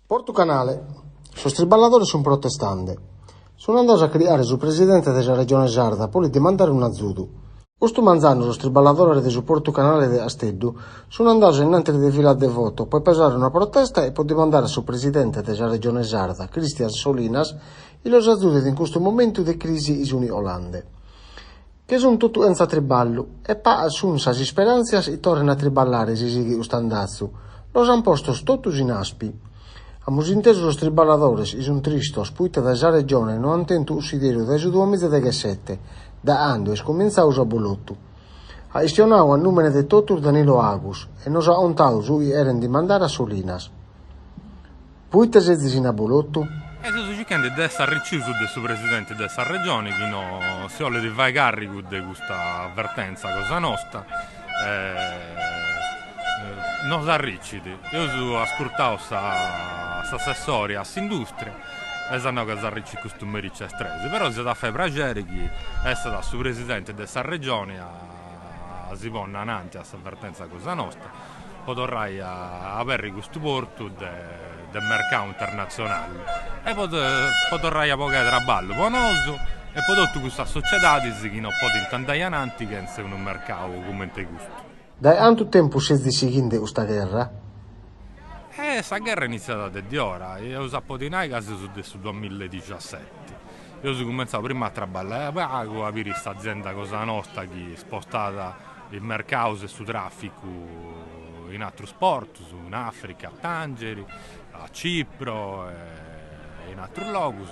Porto Canale, sos triballadores sun protestante. Sono andato a criare sul presidente della regione Sarda, poi di mandare un azudu. Questo manzano sos triballadores de su Porto Canale de Asteddu sono andati innanzi di fila de voto, poi pesare una protesta e poi demandare sul presidente della regione Sarda, Cristian Solinas, e los azudi in questo momento di crisi isuni Olande. Che sono tutto enza triballo, e pa sun sas speranzias e tornano a triballare si sighi ustandazzu. Los han postos totus in aspi. Amus inteso los triballadores e sun tristos, puita da esa regione non han tentu usiderio da su 2017, da ando es cominciaus a bolottu. Ha istionau a numene de totus Danilo Agus, e nos ha ontau su eren di mandare a Solinas. Puita se zisina bolottu? Su weekend deve essere ricciuso del suo presidente della regione, che non si vuole di vai carico di questa avvertenza cosa nostra. Non si arricciti. Io ho ascoltato questa assessoria a Sindustria e sanno che si arricci questo mericcio estresi, però si da fare piacere che è stato il suo presidente della regione a si pone avanti a questa avvertenza cosa nostra, potrai avere questo porto del mercato internazionale e potrai a poco traballo buonoso e poi tutte queste società che non possono andare avanti che è un mercato come questo. Da quanto tempo si è seguendo questa guerra? Questa guerra è iniziata da ora, io ho saputo in casi su 2017. Io ho cominciato prima a lavorare a pago, a avere questa azienda cosa nostra che è spostata il mercato e su traffico in altri sport, in Africa, a Tangeri, a Cipro e in altri luoghi.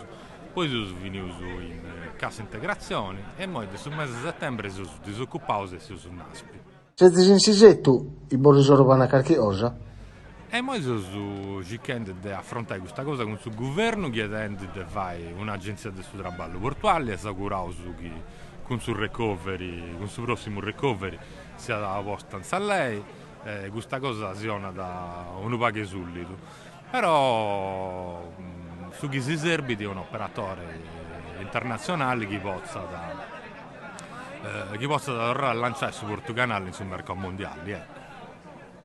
Poi sono venuto in cassa integrazione e poi sul mese di settembre sono disoccupato e sono su Naspi. Se disinsisetto i Borisoro vanno a qualche cosa? E poi sono cercando di affrontare questa cosa con il suo governo, chiedendo di fare un'agenzia del suo lavoro portuale e assicurare che con il suo recovery, con il suo prossimo recovery sia la posta a lei. Questa cosa si ha da un pago subito. Però su chi si serve di un operatore internazionale che possa tornare a lanciare il suo Porto Canale sul mercato mondiale.